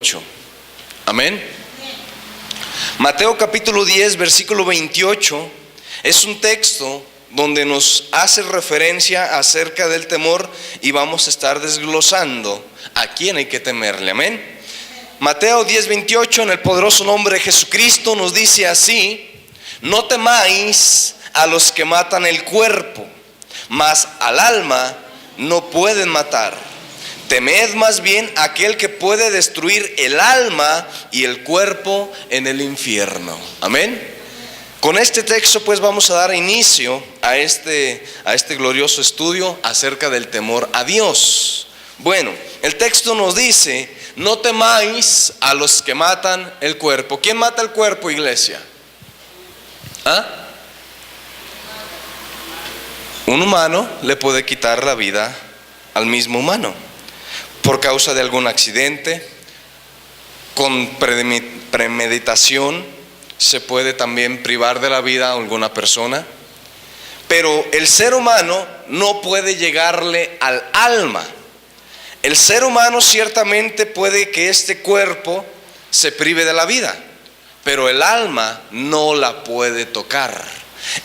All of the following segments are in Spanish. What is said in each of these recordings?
28. Amén. Mateo capítulo 10, versículo 28 es un texto donde nos hace referencia acerca del temor y vamos a estar desglosando a quién hay que temerle. Amén. Mateo 10, 28, en el poderoso nombre de Jesucristo, nos dice así: no temáis a los que matan el cuerpo, mas al alma no pueden matar. Temed más bien a aquel que puede destruir el alma y el cuerpo en el infierno. Amén. Con este texto pues vamos a dar inicio a este glorioso estudio acerca del temor a Dios. Bueno, el texto nos dice: no temáis a los que matan el cuerpo. ¿Quién mata el cuerpo, iglesia? Un humano le puede quitar la vida al mismo humano por causa de algún accidente. Con premeditación se puede también privar de la vida a alguna persona. Pero el ser humano no puede llegarle al alma. El ser humano ciertamente puede que este cuerpo se prive de la vida, pero el alma no la puede tocar.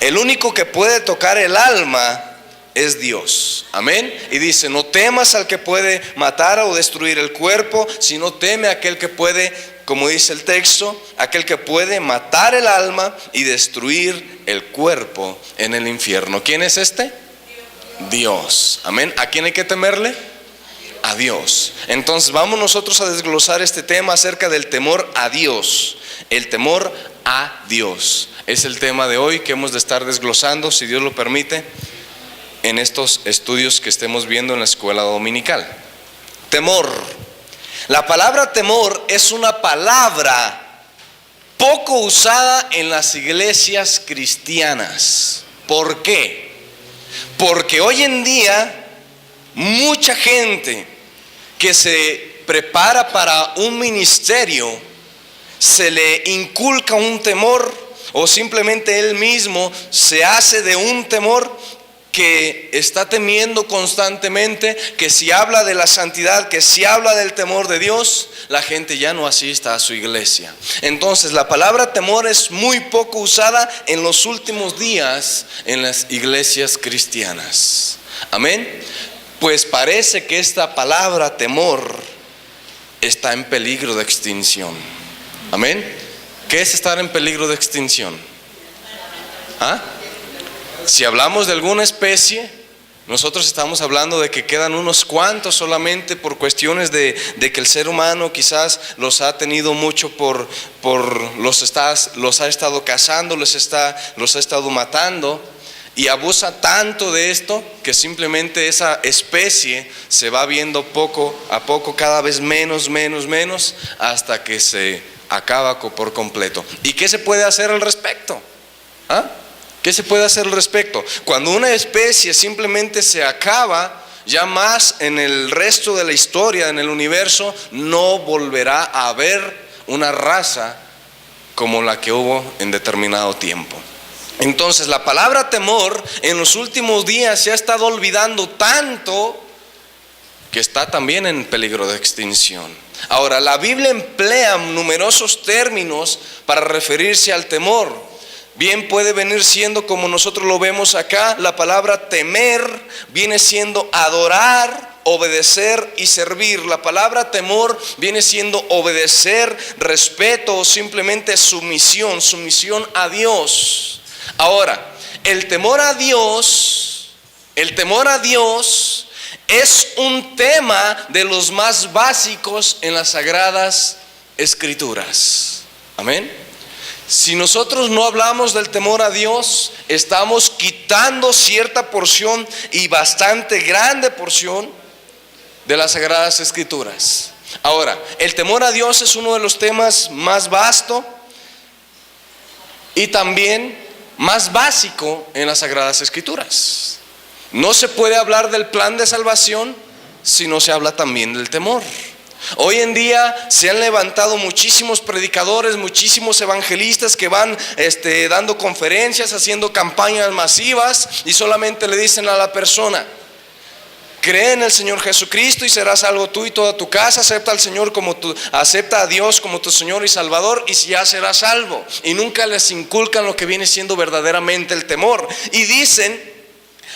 El único que puede tocar el alma es Dios. Amén. Y dice: no temas al que puede matar o destruir el cuerpo, sino teme a aquel que puede, como dice el texto, aquel que puede matar el alma y destruir el cuerpo en el infierno. ¿Quién es este? Dios. Amén. ¿A quién hay que temerle? A Dios. Entonces vamos nosotros a desglosar este tema acerca del temor a Dios. El temor a Dios es el tema de hoy que hemos de estar desglosando, si Dios lo permite, en estos estudios que estemos viendo en la escuela dominical. Temor. La palabra temor es una palabra poco usada en las iglesias cristianas. ¿Por qué? Porque hoy en día mucha gente que se prepara para un ministerio se le inculca un temor, o simplemente él mismo se hace de un temor que está temiendo constantemente, que si habla de la santidad, que si habla del temor de Dios, la gente ya no asista a su iglesia. Entonces la palabra temor es muy poco usada en los últimos días en las iglesias cristianas. Amén. Pues parece que esta palabra temor está en peligro de extinción. Amén. ¿Qué es estar en peligro de extinción? Si hablamos de alguna especie, nosotros estamos hablando de que quedan unos cuantos solamente por cuestiones de que el ser humano quizás los ha tenido mucho los ha estado cazando, los ha estado matando. Y abusa tanto de esto que simplemente esa especie se va viendo poco a poco, cada vez menos, hasta que se acaba por completo. ¿Y qué se puede hacer al respecto? ¿Qué se puede hacer al respecto? Cuando una especie simplemente se acaba, ya más en el resto de la historia, en el universo, no volverá a haber una raza como la que hubo en determinado tiempo. Entonces la palabra temor en los últimos días se ha estado olvidando tanto que está también en peligro de extinción. Ahora, la Biblia emplea numerosos términos para referirse al temor. Bien puede venir siendo, como nosotros lo vemos acá, la palabra temer viene siendo adorar, obedecer y servir. La palabra temor viene siendo obedecer, respeto o simplemente sumisión a Dios. Ahora, el temor a Dios es un tema de los más básicos en las Sagradas Escrituras. Amén. Si nosotros no hablamos del temor a Dios, estamos quitando cierta porción y bastante grande porción de las Sagradas Escrituras. Ahora, el temor a Dios es uno de los temas más vasto y también más básico en las Sagradas Escrituras. No se puede hablar del plan de salvación si no se habla también del temor. Hoy en día se han levantado muchísimos predicadores, muchísimos evangelistas que van dando conferencias, haciendo campañas masivas y solamente le dicen a la persona: Cree en el Señor Jesucristo y serás salvo tú y toda tu casa. Acepta a Dios como tu Señor y Salvador, y ya serás salvo. Y nunca les inculcan lo que viene siendo verdaderamente el temor. Y dicen,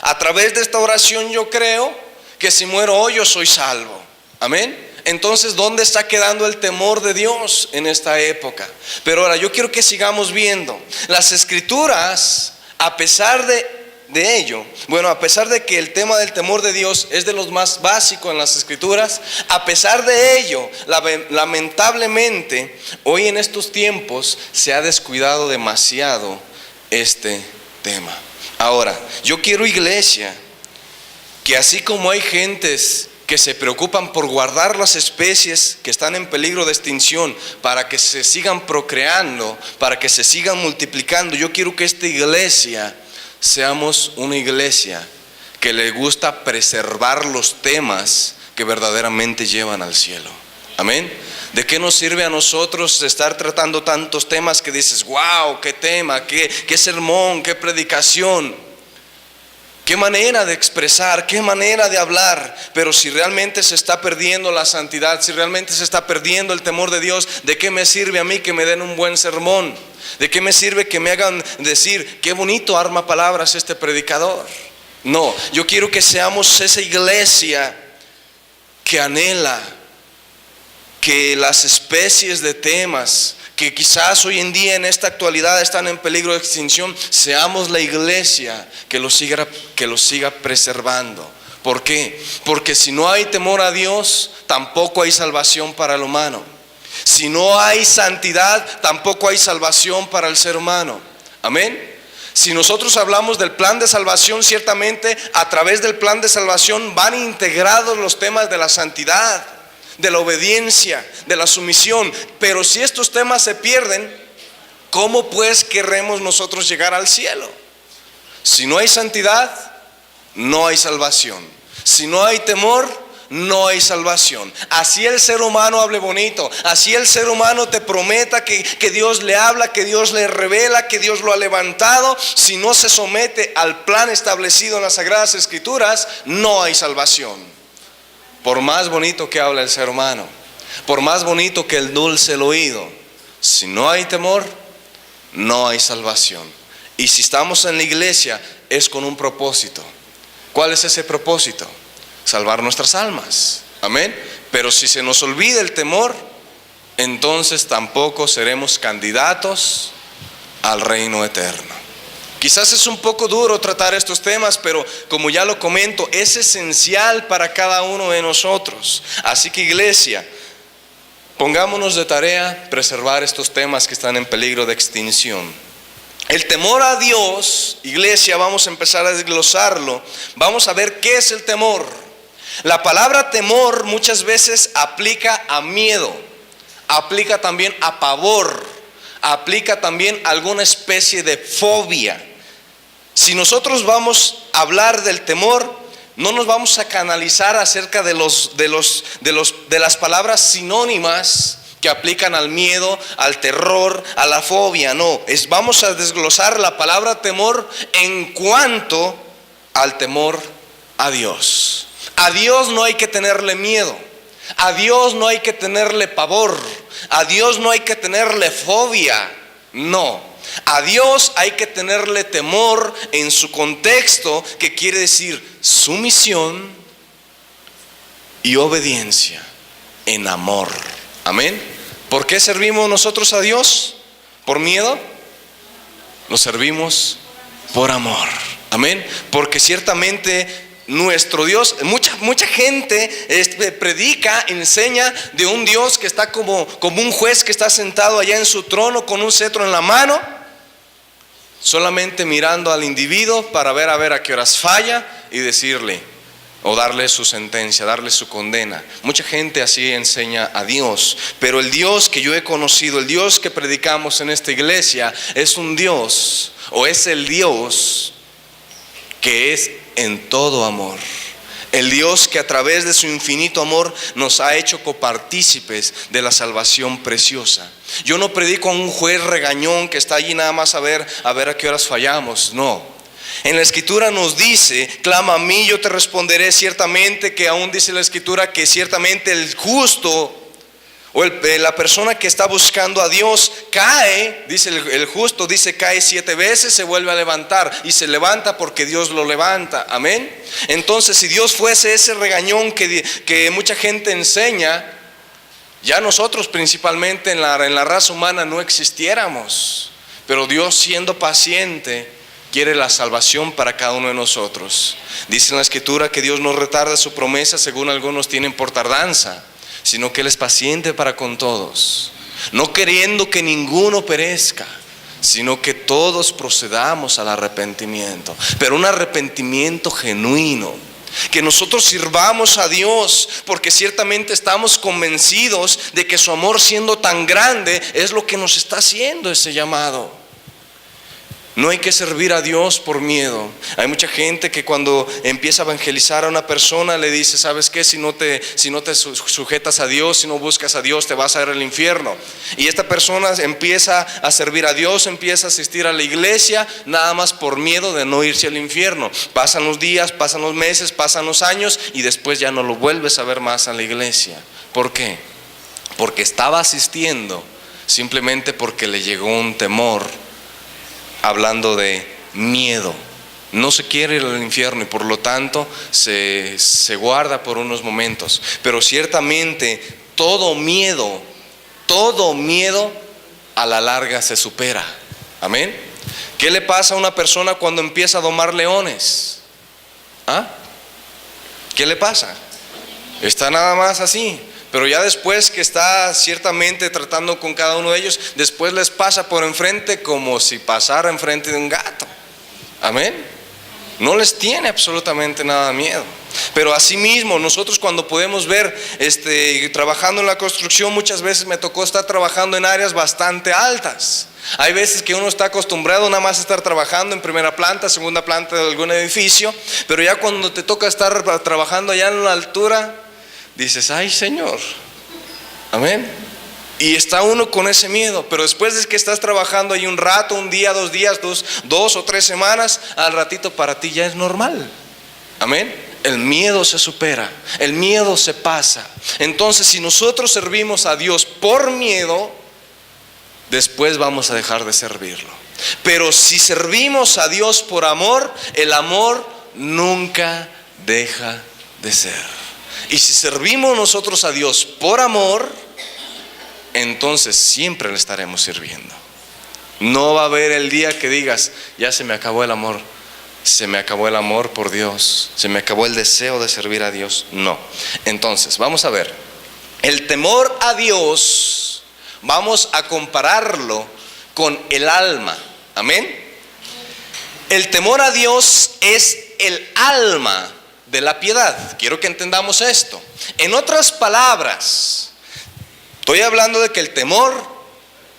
a través de esta oración yo creo que si muero hoy yo soy salvo. Amén. Entonces, ¿dónde está quedando el temor de Dios en esta época? Pero ahora yo quiero que sigamos viendo las Escrituras. A pesar de ello, a pesar de que el tema del temor de Dios es de los más básicos en las Escrituras, a pesar de ello, lamentablemente, hoy en estos tiempos se ha descuidado demasiado este tema. Ahora, yo quiero, iglesia, que así como hay gentes que se preocupan por guardar las especies que están en peligro de extinción para que se sigan procreando, para que se sigan multiplicando, yo quiero que esta iglesia seamos una iglesia que le gusta preservar los temas que verdaderamente llevan al cielo. Amén. ¿De qué nos sirve a nosotros estar tratando tantos temas que dices, wow, qué tema, qué sermón, qué predicación? Qué manera de expresar, qué manera de hablar. Pero si realmente se está perdiendo la santidad, si realmente se está perdiendo el temor de Dios, ¿de qué me sirve a mí que me den un buen sermón? ¿De qué me sirve que me hagan decir, qué bonito arma palabras este predicador? No, yo quiero que seamos esa iglesia que anhela que las especies de temas que quizás hoy en día en esta actualidad están en peligro de extinción, seamos la iglesia que los siga preservando. ¿Por qué? Porque si no hay temor a Dios, tampoco hay salvación para el humano. Si no hay santidad, tampoco hay salvación para el ser humano. Amén. Si nosotros hablamos del plan de salvación, ciertamente a través del plan de salvación van integrados los temas de la santidad, de la obediencia, de la sumisión. Pero si estos temas se pierden, ¿cómo pues querremos nosotros llegar al cielo? Si no hay santidad, no hay salvación. Si no hay temor, no hay salvación. Así el ser humano hable bonito, así el ser humano te prometa que Dios le habla, que Dios le revela, que Dios lo ha levantado. Si no se somete al plan establecido en las Sagradas Escrituras, no hay salvación. Por más bonito que habla el ser humano, por más bonito que endulce el oído, si no hay temor, no hay salvación. Y si estamos en la iglesia, es con un propósito. ¿Cuál es ese propósito? Salvar nuestras almas. Amén. Pero si se nos olvida el temor, entonces tampoco seremos candidatos al reino eterno. Quizás es un poco duro tratar estos temas, pero como ya lo comento, es esencial para cada uno de nosotros. Así que, iglesia, pongámonos de tarea preservar estos temas que están en peligro de extinción. El temor a Dios, iglesia, vamos a empezar a desglosarlo. Vamos a ver qué es el temor. La palabra temor muchas veces aplica a miedo, aplica también a pavor, aplica también a alguna especie de fobia. Si nosotros vamos a hablar del temor, no nos vamos a canalizar acerca de las palabras sinónimas que aplican al miedo, al terror, a la fobia. No, vamos a desglosar la palabra temor en cuanto al temor a Dios. A Dios no hay que tenerle miedo, a Dios no hay que tenerle pavor, a Dios no hay que tenerle fobia. No. A Dios hay que tenerle temor en su contexto, que quiere decir sumisión y obediencia en amor. Amén. ¿Por qué servimos nosotros a Dios? ¿Por miedo? Lo servimos por amor. Amén. Porque ciertamente nuestro Dios, mucha gente predica, enseña de un Dios que está como un juez que está sentado allá en su trono con un cetro en la mano, solamente mirando al individuo para ver a qué horas falla y decirle o darle su sentencia, darle su condena. Mucha gente así enseña a Dios, pero el Dios que yo he conocido, el Dios que predicamos en esta iglesia, es un Dios, o es el Dios que es en todo amor. El Dios que a través de su infinito amor nos ha hecho copartícipes de la salvación preciosa. Yo no predico a un juez regañón que está allí nada más a ver a qué horas fallamos. No. En la Escritura nos dice: clama a mí, yo te responderé. Ciertamente que aún dice la Escritura que ciertamente el justo o la persona que está buscando a Dios cae, dice el justo, dice cae 7 veces, se vuelve a levantar y se levanta porque Dios lo levanta. Amén. Entonces, si Dios fuese ese regañón que mucha gente enseña, ya nosotros principalmente en la raza humana no existiéramos. Pero Dios, siendo paciente, quiere la salvación para cada uno de nosotros. Dice en la Escritura que Dios no retarda su promesa, según algunos tienen por tardanza, sino que Él es paciente para con todos, no queriendo que ninguno perezca, sino que todos procedamos al arrepentimiento, pero un arrepentimiento genuino. Que nosotros sirvamos a Dios porque ciertamente estamos convencidos de que su amor, siendo tan grande, es lo que nos está haciendo ese llamado. No hay que servir a Dios por miedo. Hay mucha gente que cuando empieza a evangelizar a una persona le dice: ¿sabes qué? Si no te sujetas a Dios, si no buscas a Dios, te vas a ir al infierno. Y esta persona empieza a servir a Dios, empieza a asistir a la iglesia, nada más por miedo de no irse al infierno. Pasan los días, pasan los meses, pasan los años y después ya no lo vuelves a ver más a la iglesia. ¿Por qué? Porque estaba asistiendo simplemente porque le llegó un temor. Hablando de miedo, no se quiere ir al infierno y por lo tanto se guarda por unos momentos. Pero ciertamente todo miedo a la larga se supera. Amén. ¿Qué le pasa a una persona cuando empieza a domar leones? ¿Ah? ¿Qué le pasa? Está nada más así. Pero ya después que está ciertamente tratando con cada uno de ellos, después les pasa por enfrente como si pasara enfrente de un gato. Amén. No les tiene absolutamente nada de miedo. Pero asimismo, nosotros cuando podemos ver trabajando en la construcción, muchas veces me tocó estar trabajando en áreas bastante altas. Hay veces que uno está acostumbrado nada más a estar trabajando en primera planta, segunda planta de algún edificio, pero ya cuando te toca estar trabajando allá en la altura, dices: ay, Señor. Amén. Y está uno con ese miedo. Pero después de que estás trabajando ahí un rato, un día, 2 días, dos o 3 semanas, al ratito para ti ya es normal. Amén. El miedo se supera, el miedo se pasa. Entonces, si nosotros servimos a Dios por miedo, después vamos a dejar de servirlo. Pero si servimos a Dios por amor, el amor nunca deja de ser. Y si servimos nosotros a Dios por amor, entonces siempre le estaremos sirviendo. No va a haber el día que digas: ya se me acabó el amor. Se me acabó el amor por Dios, se me acabó el deseo de servir a Dios. No. Entonces, vamos a ver. El temor a Dios, vamos a compararlo con el alma. Amén. El temor a Dios es el alma de la piedad. Quiero que entendamos esto. En otras palabras, estoy hablando de que el temor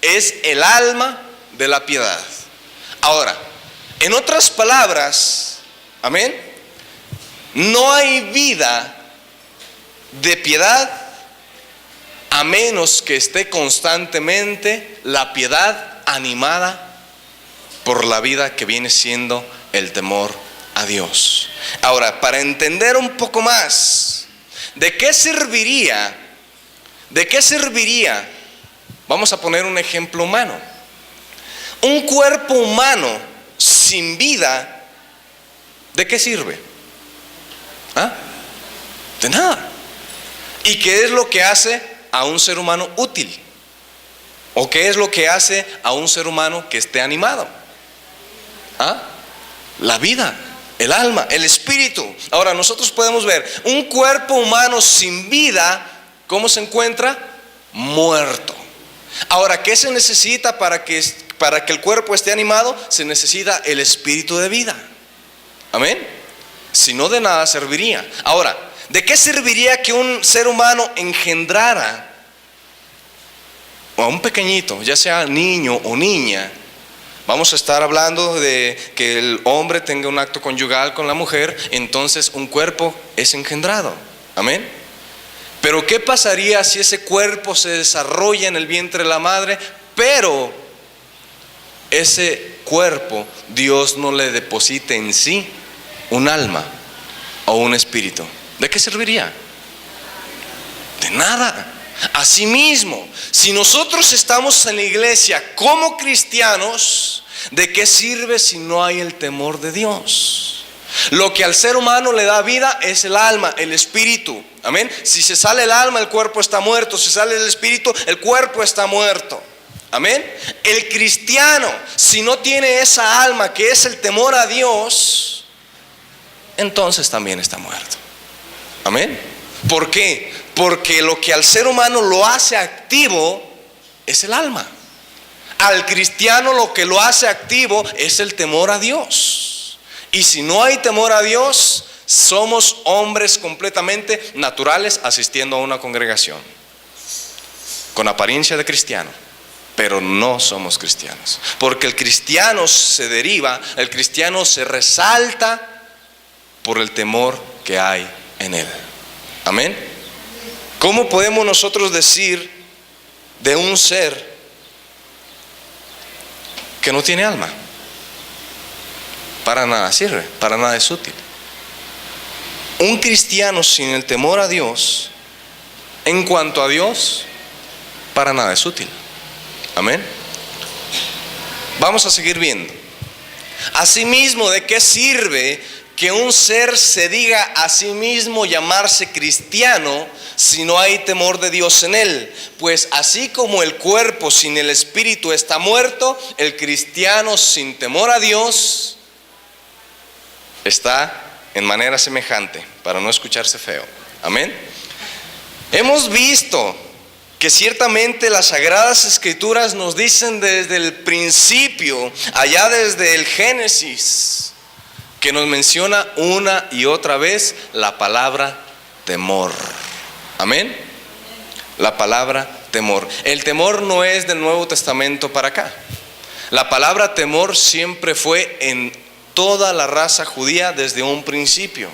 es el alma de la piedad. Ahora, en otras palabras, amén, no hay vida de piedad a menos que esté constantemente la piedad animada por la vida que viene siendo el temor a Dios. Ahora, para entender un poco más, ¿de qué serviría? Vamos a poner un ejemplo humano. Un cuerpo humano sin vida, ¿de qué sirve? ¿Ah? De nada. ¿Y qué es lo que hace a un ser humano útil? ¿O qué es lo que hace a un ser humano que esté animado? ¿Ah? La vida, el alma, el espíritu. Ahora nosotros podemos ver un cuerpo humano sin vida, ¿cómo se encuentra? Muerto. Ahora, ¿qué se necesita para que el cuerpo esté animado? Se necesita el espíritu de vida. Amén. Si no, de nada serviría. Ahora, ¿de qué serviría que un ser humano engendrara a un pequeñito, ya sea niño o niña? Vamos a estar hablando de que el hombre tenga un acto conyugal con la mujer, entonces un cuerpo es engendrado. Amén. Pero ¿qué pasaría si ese cuerpo se desarrolla en el vientre de la madre, pero ese cuerpo Dios no le deposite en sí un alma o un espíritu? ¿De qué serviría? De nada. Asimismo, si nosotros estamos en la iglesia como cristianos, ¿de qué sirve si no hay el temor de Dios? Lo que al ser humano le da vida es el alma, el espíritu. Amén. Si se sale el alma, el cuerpo está muerto. Si sale el espíritu, el cuerpo está muerto. Amén. El cristiano, si no tiene esa alma que es el temor a Dios, entonces también está muerto. Amén. ¿Por qué? Porque lo que al ser humano lo hace activo es el alma. Al cristiano lo que lo hace activo es el temor a Dios. Y si no hay temor a Dios, somos hombres completamente naturales asistiendo a una congregación con apariencia de cristiano, pero no somos cristianos. Porque el cristiano se deriva, el cristiano se resalta por el temor que hay en él. Amén. ¿Cómo podemos nosotros decir de un ser que no tiene alma? Para nada sirve, para nada es útil. Un cristiano sin el temor a Dios, en cuanto a Dios, para nada es útil. Amén. Vamos a seguir viendo. Asimismo, ¿de qué sirve que un ser se diga a sí mismo llamarse cristiano si no hay temor de Dios en él? Pues así como el cuerpo sin el espíritu está muerto, el cristiano sin temor a Dios está en manera semejante, para no escucharse feo. Amén. Hemos visto que ciertamente las Sagradas Escrituras nos dicen desde el principio, allá desde el Génesis, que nos menciona una y otra vez la palabra temor. Amén. La palabra temor. El temor no es del Nuevo Testamento para acá. La palabra temor siempre fue en toda la raza judía desde un principio.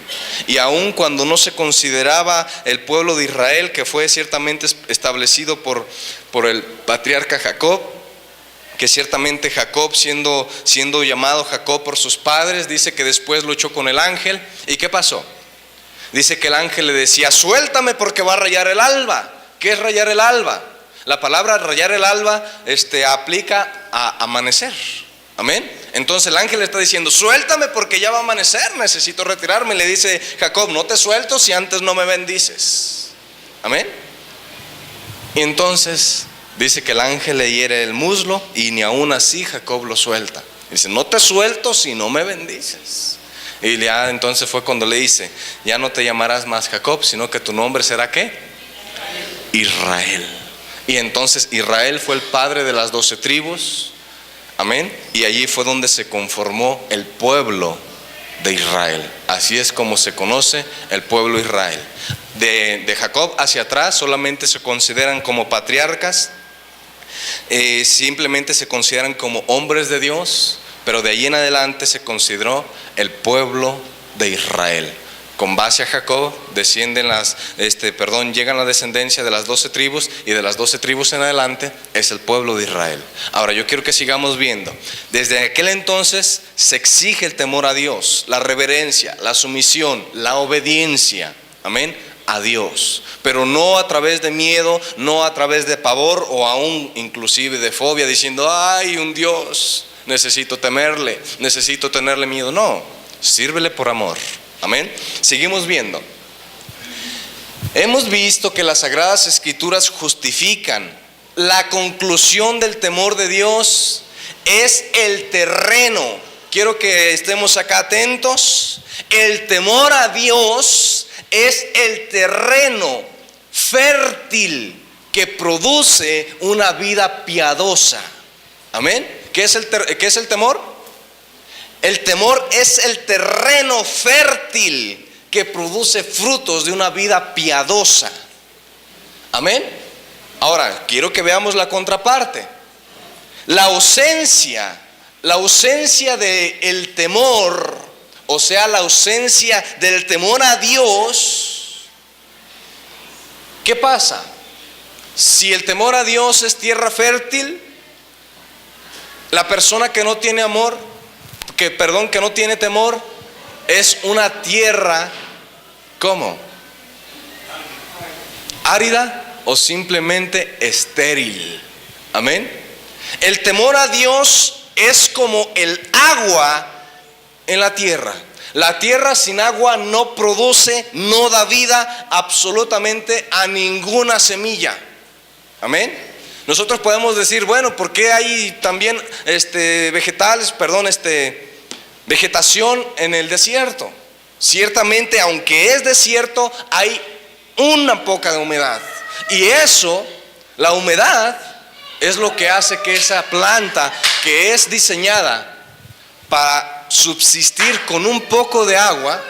Y aun cuando no se consideraba el pueblo de Israel, que fue ciertamente establecido por el patriarca Jacob, que ciertamente Jacob, siendo llamado Jacob por sus padres, dice que después luchó con el ángel. ¿Y qué pasó? Dice que el ángel le decía: suéltame porque va a rayar el alba. ¿Qué es rayar el alba? La palabra rayar el alba aplica a amanecer. Amén. Entonces el ángel le está diciendo: suéltame porque ya va a amanecer, necesito retirarme. Le dice Jacob: no te suelto si antes no me bendices. Amén. Y entonces dice que el ángel le hiere el muslo y ni aún así Jacob lo suelta. Dice: no te suelto si no me bendices. Y ya entonces fue cuando le dice: ya no te llamarás más Jacob, sino que tu nombre será ¿qué? Israel. Y entonces Israel fue el padre de las 12 tribus. Amén. Y allí fue donde se conformó el pueblo de Israel. Así es como se conoce el pueblo de Israel. De Jacob hacia atrás solamente se consideran como patriarcas, simplemente se consideran como hombres de Dios, pero de allí en adelante se consideró el pueblo de Israel. Con base a Jacob llegan la descendencia de las 12 tribus, y de las 12 tribus en adelante es el pueblo de Israel. Ahora yo quiero que sigamos viendo. Desde aquel entonces se exige el temor a Dios, la reverencia, la sumisión, la obediencia, amén, a Dios, pero no a través de miedo, no a través de pavor o aún inclusive de fobia, diciendo: ay, un Dios, necesito temerle, necesito tenerle miedo. No, sírvele por amor. Amén. Seguimos viendo. Hemos visto que las Sagradas Escrituras justifican la conclusión del temor de Dios es el terreno. Quiero que estemos acá atentos. El temor a Dios es el terreno fértil que produce una vida piadosa. Amén. ¿Qué es el temor? El temor es el terreno fértil que produce frutos de una vida piadosa. Amén. Ahora, quiero que veamos la contraparte. La ausencia del temor, o sea, la ausencia del temor a Dios. ¿Qué pasa? Si el temor a Dios es tierra fértil, La persona que no tiene amor, que no tiene temor, es una tierra, ¿cómo? Árida o simplemente estéril. Amén. El temor a Dios es como el agua en la tierra. La tierra sin agua no produce, no da vida absolutamente a ninguna semilla. Amén. Nosotros podemos decir, bueno, ¿por qué hay también vegetación en el desierto? Ciertamente, aunque es desierto, hay una poca de humedad. Y eso, la humedad, es lo que hace que esa planta que es diseñada para subsistir con un poco de agua,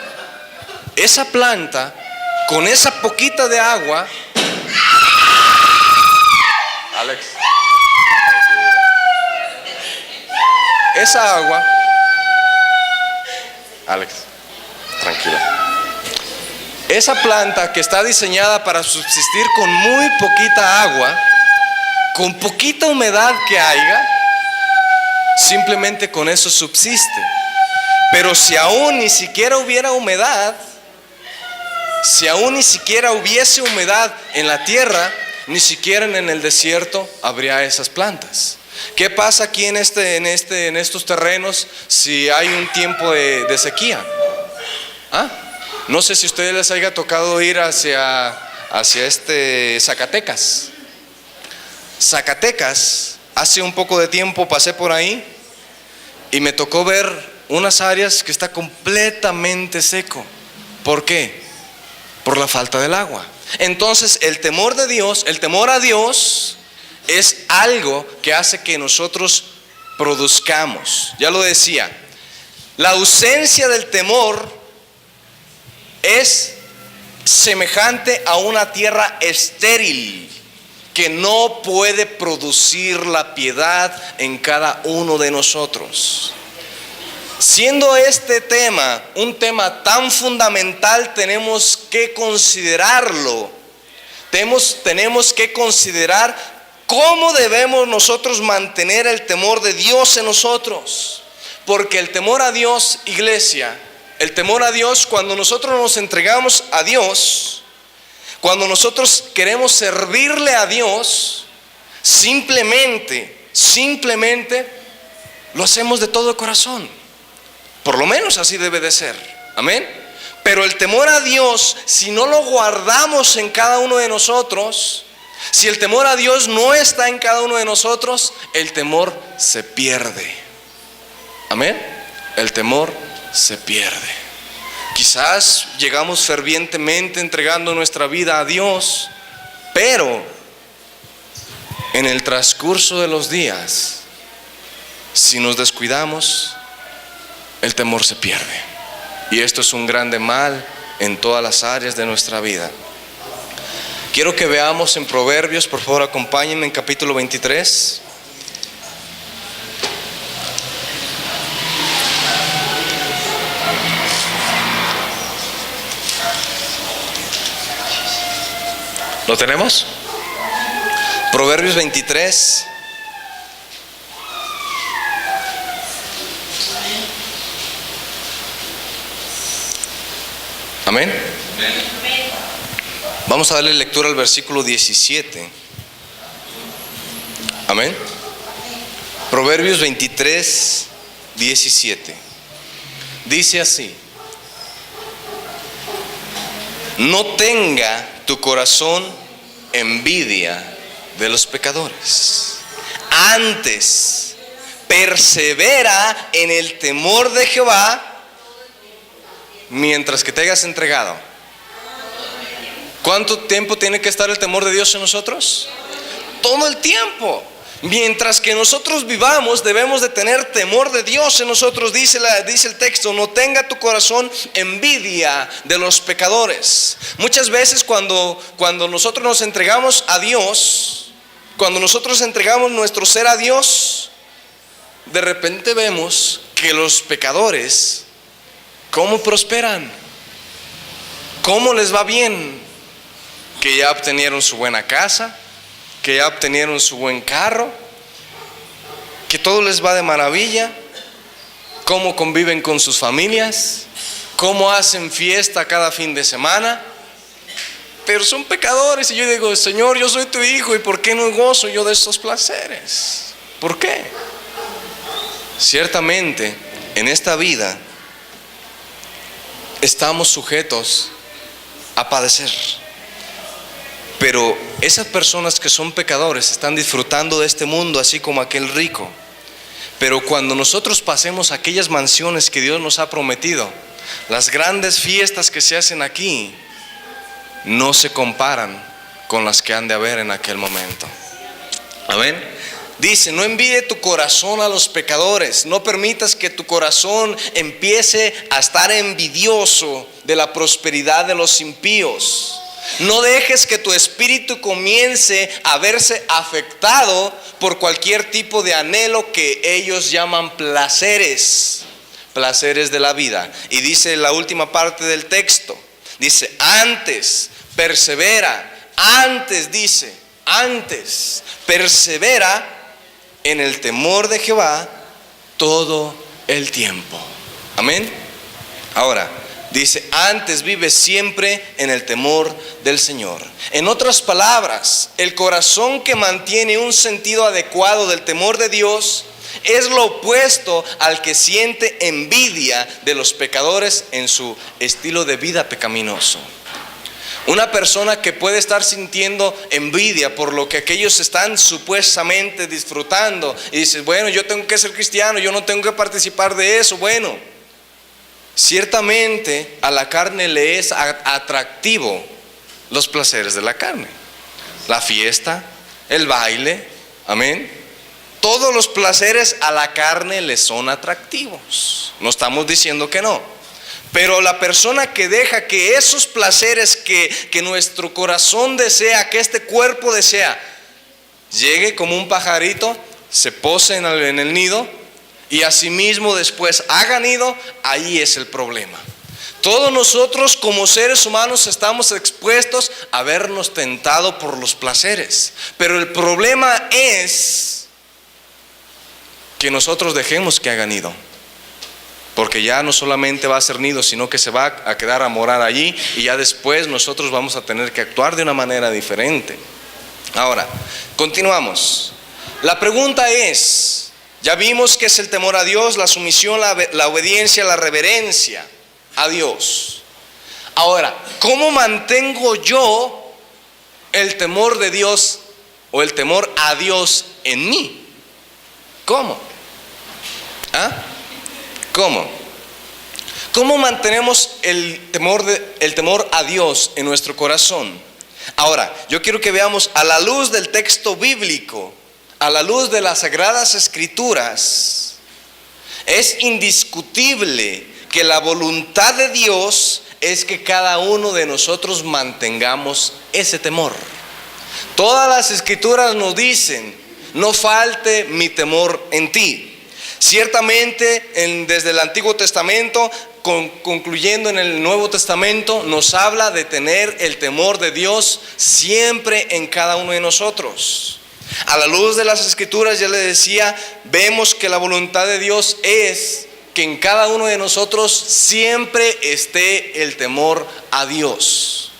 esa planta, con esa poquita de agua, Alex, esa agua, Alex, tranquila. Esa planta que está diseñada para subsistir con muy poquita agua, con poquita humedad que haya, simplemente con eso subsiste. Pero si aún ni siquiera hubiera humedad, si aún ni siquiera hubiese humedad en la tierra, ni siquiera en el desierto habría esas plantas. ¿Qué pasa aquí en estos terrenos si hay un tiempo de sequía? No sé si a ustedes les haya tocado ir hacia Zacatecas. Zacatecas, hace un poco de tiempo pasé por ahí y me tocó ver unas áreas que está completamente seco. ¿Por qué? Por la falta del agua. Entonces el temor a Dios es algo que hace que nosotros produzcamos. Ya lo decía, la ausencia del temor es semejante a una tierra estéril que no puede producir la piedad en cada uno de nosotros. Siendo este tema un tema tan fundamental, tenemos que considerarlo. Tenemos que considerar cómo debemos nosotros mantener el temor de Dios en nosotros. Porque el temor a Dios, iglesia, el temor a Dios, cuando nosotros nos entregamos a Dios, cuando nosotros queremos servirle a Dios, simplemente lo hacemos de todo corazón. Por lo menos así debe de ser. Amén. Pero el temor a Dios, si no lo guardamos en cada uno de nosotros, si el temor a Dios no está en cada uno de nosotros, el temor se pierde. Amén. El temor se pierde. Quizás llegamos fervientemente entregando nuestra vida a Dios, pero en el transcurso de los días, si nos descuidamos, el temor se pierde. Y esto es un grande mal en todas las áreas de nuestra vida. Quiero que veamos en Proverbios, por favor acompáñenme en capítulo 23. ¿Lo tenemos? Proverbios 23. Amén. Vamos a darle lectura al versículo 17. Amén. Proverbios 23, 17. Dice así: no tenga tu corazón envidia de los pecadores, antes persevera en el temor de Jehová mientras que te hayas entregado. ¿Cuánto tiempo tiene que estar el temor de Dios en nosotros? Todo el tiempo. Mientras que nosotros vivamos, debemos de tener temor de Dios en nosotros. Dice el texto: no tenga tu corazón envidia de los pecadores. Muchas veces cuando nosotros nos entregamos a Dios, cuando nosotros entregamos nuestro ser a Dios, de repente vemos que los pecadores, ¿cómo prosperan? ¿Cómo les va bien? Que ya obtenieron su buena casa, que ya obtenieron su buen carro, que todo les va de maravilla, cómo conviven con sus familias, cómo hacen fiesta cada fin de semana, pero son pecadores. Y yo digo: Señor, yo soy tu hijo, ¿y por qué no gozo yo de estos placeres? ¿Por qué? Ciertamente, en esta vida estamos sujetos a padecer, pero esas personas que son pecadores están disfrutando de este mundo así como aquel rico. Pero cuando nosotros pasemos a aquellas mansiones que Dios nos ha prometido, las grandes fiestas que se hacen aquí no se comparan con las que han de haber en aquel momento. Amén. Dice: no envidie tu corazón a los pecadores. No permitas que tu corazón empiece a estar envidioso de la prosperidad de los impíos. No dejes que tu espíritu comience a verse afectado por cualquier tipo de anhelo que ellos llaman placeres de la vida. Y dice la última parte del texto, dice: antes persevera, antes persevera en el temor de Jehová todo el tiempo. Amén. Ahora dice: antes vive siempre en el temor del Señor. En otras palabras, el corazón que mantiene un sentido adecuado del temor de Dios es lo opuesto al que siente envidia de los pecadores en su estilo de vida pecaminoso. Una persona que puede estar sintiendo envidia por lo que aquellos están supuestamente disfrutando y dice: bueno, yo tengo que ser cristiano, yo no tengo que participar de eso. Bueno, ciertamente a la carne le es atractivo los placeres de la carne, la fiesta, el baile, amén. Todos los placeres a la carne le son atractivos, no estamos diciendo que no. Pero la persona que deja que esos placeres que nuestro corazón desea, que este cuerpo desea, llegue como un pajarito, se pose en el nido y asimismo después haga nido, ahí es el problema. Todos nosotros como seres humanos estamos expuestos a vernos tentados por los placeres. Pero el problema es que nosotros dejemos que haga nido. Porque ya no solamente va a ser nido, sino que se va a quedar a morar allí, y ya después nosotros vamos a tener que actuar de una manera diferente. Ahora, continuamos. La pregunta es, ya vimos que es el temor a Dios, la sumisión, la obediencia, la reverencia a Dios. Ahora, ¿cómo mantengo yo el temor de Dios o el temor a Dios en mí? ¿Cómo? ¿Cómo? ¿Cómo mantenemos el temor a Dios en nuestro corazón? Ahora, yo quiero que veamos a la luz del texto bíblico, a la luz de las Sagradas Escrituras. Es indiscutible que la voluntad de Dios es que cada uno de nosotros mantengamos ese temor. Todas las Escrituras nos dicen: no falte mi temor en ti. Ciertamente desde el Antiguo Testamento, concluyendo en el Nuevo Testamento, nos habla de tener el temor de Dios siempre en cada uno de nosotros. A la luz de las Escrituras, ya le decía, vemos que la voluntad de Dios es que en cada uno de nosotros siempre esté el temor a Dios.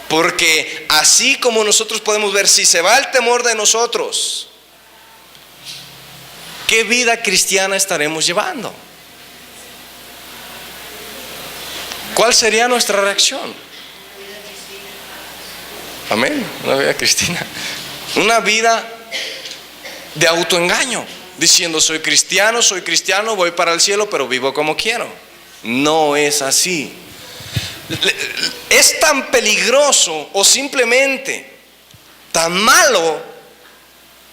Porque así como nosotros podemos ver, si se va el temor de nosotros, ¿qué vida cristiana estaremos llevando? ¿Cuál sería nuestra reacción? Amén. Una vida cristiana. Una vida de autoengaño, diciendo: soy cristiano, voy para el cielo, pero vivo como quiero. No es así. Es tan peligroso o simplemente tan malo.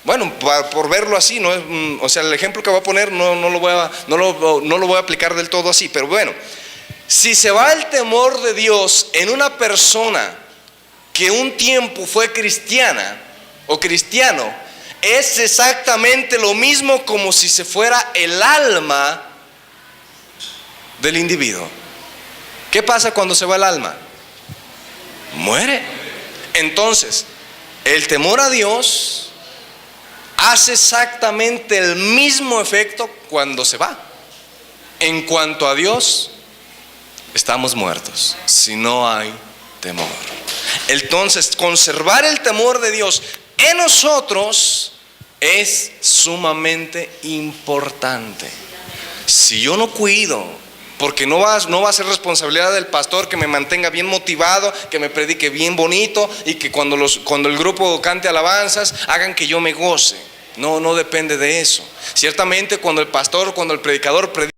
Bueno, por verlo así, no es, o sea, el ejemplo que voy a poner no lo voy a aplicar del todo así, pero bueno, si se va el temor de Dios en una persona que un tiempo fue cristiana o cristiano, es exactamente lo mismo como si se fuera el alma del individuo. ¿Qué pasa cuando se va el alma? Muere. Entonces, el temor a Dios hace exactamente el mismo efecto cuando se va. En cuanto a Dios, estamos muertos si no hay temor. Entonces, conservar el temor de Dios en nosotros es sumamente importante. Si yo no cuido, porque no va a ser responsabilidad del pastor que me mantenga bien motivado, que me predique bien bonito y que cuando el grupo cante alabanzas hagan que yo me goce. No depende de eso. Ciertamente cuando el pastor, cuando el predicador predica